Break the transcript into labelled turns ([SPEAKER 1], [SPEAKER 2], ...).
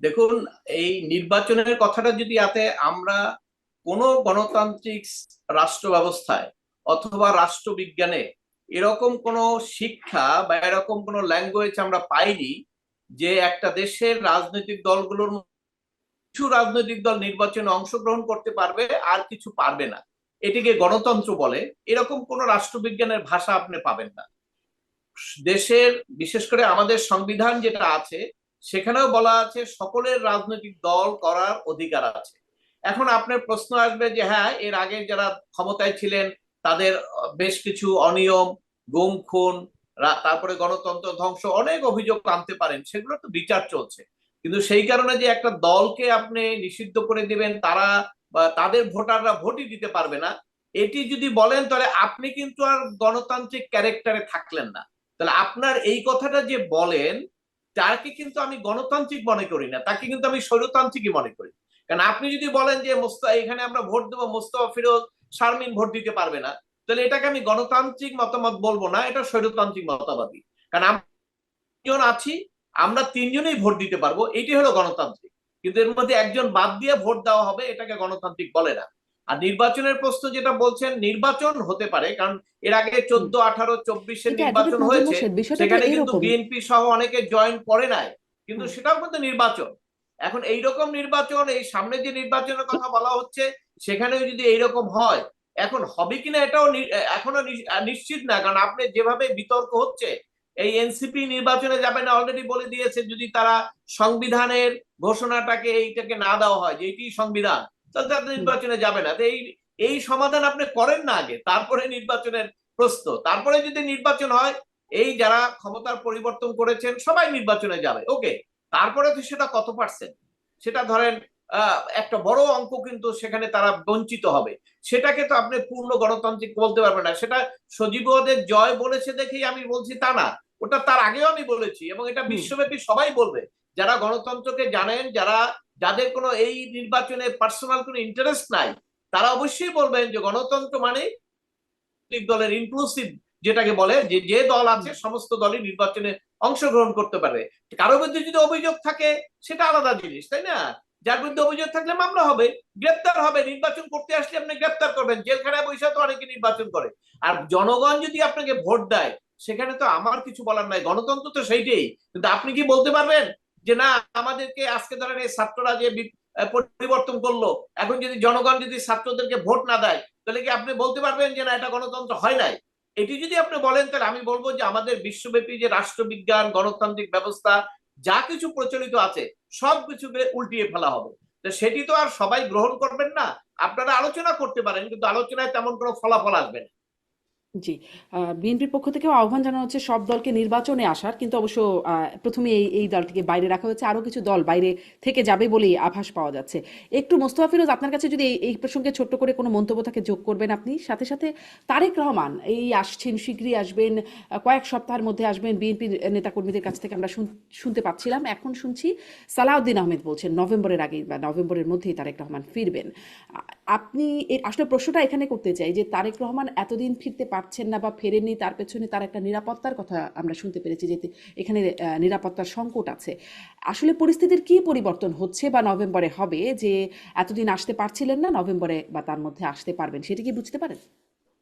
[SPEAKER 1] দেখুন, এই নির্বাচনের কথাটা যদি আমরা কোনো গণতান্ত্রিক রাষ্ট্র ব্যবস্থায় অথবা রাষ্ট্রবিজ্ঞানে এরকম কোনো শিক্ষা বা এরকম কোনো ল্যাঙ্গুয়েজ আমরা পাইনি যে একটা দেশের রাজনৈতিক দলগুলোর কিছু রাজনৈতিক দল নির্বাচনে অংশগ্রহণ করতে পারবে আর কিছু পারবে না, এটিকে গণতন্ত্র বলে। এরকম কোন রাষ্ট্রবিজ্ঞানের ভাষা আপনি পাবেন না দেশের। বিশেষ করে আমাদের সংবিধান যেটা আছে সেখানেও বলা আছে সকলের রাজনৈতিক দল করার অধিকার আছে। এখন আপনার প্রশ্ন আসবে যে হ্যাঁ, এর আগে যারা ক্ষমতায় ছিলেন তাদের বেশ কিছু অনিয়ম, গুম খুন, তারপরে গণতন্ত্র ধ্বংস, অনেক অভিযোগ আনতে পারেন, সেগুলো তো বিচার চলছে। কিন্তু সেই কারণে যে একটা দলকে আপনি নিষিদ্ধ করে দিবেন, তারা বা তাদের ভোটাররা ভোটই দিতে পারবে না, এটি যদি বলেন তাহলে আপনি কিন্তু আর গণতান্ত্রিক ক্যারেক্টারে থাকলেন না। তাহলে আপনার এই কথাটা যে বলেন, তাকে কিন্তু আমি গণতান্ত্রিক মনে করি না, তাকে কিন্তু আমি স্বৈরতান্ত্রিকই মনে করি। কারণ আপনি যদি বলেন যে এখানে আমরা ভোট দেবো, মোস্তফা ফিরোজ শারমিন ভোট দিতে পারবে না, তাহলে এটাকে আমি গণতান্ত্রিক মতামত বলবো না, এটা স্বৈরতান্ত্রিক মতবাদী। কারণ আমরা তিনজন আছি, আমরা তিনজনেই ভোট দিতে পারবো, এটি হলো গণতান্ত্রিক। কিন্তু এর মধ্যে একজন বাদ দিয়ে ভোট দেওয়া হবে, এটাকে গণতান্ত্রিক বলে না। আর নির্বাচনের প্রশ্ন যেটা বলছেন, নির্বাচন হতে পারে, কারণ এর আগে 14, 18, 24-এর
[SPEAKER 2] কিন্তু অ্যাডভোকেট
[SPEAKER 1] নির্বাচন
[SPEAKER 2] নাজমুল
[SPEAKER 1] হয়েছে,
[SPEAKER 2] মোর্শেদ, বিষয়টা তো
[SPEAKER 1] সেখানে কিন্তু
[SPEAKER 2] এরকম।
[SPEAKER 1] বিএনপি সহ অনেকে জয়েন করে নাই, কিন্তু
[SPEAKER 2] হুম।
[SPEAKER 1] সেটাও কিন্তু নির্বাচন। এখন এইরকম নির্বাচন, এই সামনে যে নির্বাচনের কথা বলা হচ্ছে, সেখানেও যদি এইরকম হয়, এখন হবে কিনা এটাও এখনো নিশ্চিত না। কারণ আপনি যেভাবে বিতর্ক হচ্ছে, এই এনসিপি নির্বাচনে যাবে না অলরেডি বলে দিয়েছে, যদি তারা সংবিধানের ঘোষণাটাকে এইটাকে না দেওয়া হয় যে এটি সংবিধান, তাহলে তারা
[SPEAKER 2] হুম।
[SPEAKER 1] নির্বাচনে যাবে না। তো এই এই সমাধান আপনি করেন না আগে, তারপরে নির্বাচনের প্রশ্ন। তারপরে যদি নির্বাচন হয়, এই যারা ক্ষমতার পরিবর্তন করেছেন সবাই নির্বাচনে যাবে, ওকে। তারপরে তো সেটা কত পার্সেন্ট, সেটা ধরেন একটা বড় অঙ্ক, কিন্তু সেখানে তারা বঞ্চিত হবে। সেটাকে তো আপনি পূর্ণ গণতান্ত্রিক বলতে পারবেন না। সেটা সজীবদের জয় বলেছে দেখেই আমি বলছি তা না, ওটা তার আগেও আমি বলেছি, এবং এটা
[SPEAKER 2] হুম।
[SPEAKER 1] বিশ্বব্যাপী সবাই বলবে। যারা গণতন্ত্রকে জানেন, যাদের কোনো এই নির্বাচনে পার্সোনাল কোনো ইন্টারেস্ট নাই, তারা অবশ্যই বলবেন যে গণতন্ত্র মানে দলের ইনক্লুসিভ, যেটাকে বলে যে যে দল
[SPEAKER 2] হুম।
[SPEAKER 1] আছে সমস্ত দলই নির্বাচনে অংশগ্রহণ করতে পারে। কারোর বিরুদ্ধে যদি অভিযোগ থাকে সেটা আলাদা জিনিস, তাই না? যার বিরুদ্ধে অভিযোগ থাকলে মামলা হবে, গ্রেপ্তার হবে। নির্বাচন করতে আসলে আপনি গ্রেপ্তার করবেন, জেলখানায় বসে তো অনেকে নির্বাচন করে। আর জনগণ যদি আপনাকে ভোট দেয়, সেখানে তো আমার কিছু বলার নাই, গণতন্ত্র তো সেইটাই। কিন্তু আপনি কি বলতে পারবেন যে না, আমাদেরকে আজকে ধরেন এই ছাত্ররা যে পরিবর্তন করলো, এখন যদি জনগণ যদি ছাত্রদেরকে ভোট না দেয়, তাহলে কি আপনি বলতে পারবেন যে না, এটা গণতন্ত্র হয় নাই? এটি যদি আপনি বলেন, তাহলে আমি বলবো যে আমাদের বিশ্বব্যাপী যে রাষ্ট্রবিজ্ঞান, গণতান্ত্রিক ব্যবস্থা যা কিছু প্রচলিত আছে, সবকিছুকে উল্টিয়ে ফেলা হবে। তো সেটি তো আর সবাই গ্রহণ করবেন না। আপনারা আলোচনা করতে পারেন, কিন্তু আলোচনায় তেমন কোনো ফলাফল আসবে না।
[SPEAKER 2] জি। বিএনপির পক্ষ থেকেও আহ্বান জানানো হচ্ছে সব দলকে নির্বাচনে আসার, কিন্তু অবশ্য প্রথমে এই দলটিকে বাইরে রাখা হয়েছে, আরও কিছু দল বাইরে থেকে যাবে বলেই আভাস পাওয়া যাচ্ছে। একটু মোস্তফা ফিরোজ, আপনার কাছে যদি এই প্রসঙ্গে ছোট্ট করে কোনো মন্তব্য থাকে যোগ করবেন আপনি। সাথে সাথে তারেক রহমান এই আসছেন, শীঘ্রই আসবেন, কয়েক সপ্তাহের মধ্যে আসবেন, বিএনপির নেতাকর্মীদের কাছ থেকে আমরা শুনতে পাচ্ছিলাম। এখন শুনছি সালাউদ্দিন আহমেদ বলছেন নভেম্বরের আগেই বা নভেম্বরের মধ্যেই তারেক রহমান ফিরবেন। আপনি আসলে প্রশ্নটা এখানে করতে চাই যে তারেক রহমান এতদিন ফিরতে পারছেন না বা ফেরেননি, তার পেছনে তার একটা নিরাপত্তার কথা আমরা শুনতে পেরেছি যে এখানে নিরাপত্তার সংকট আছে। আসলে পরিস্থিতির কি পরিবর্তন হচ্ছে বা নভেম্বরে হবে যে এতদিন আসতে পারছিলেন না, নভেম্বরে বা তার মধ্যে আসতে পারবেন, সেটা কি বুঝতে পারেন?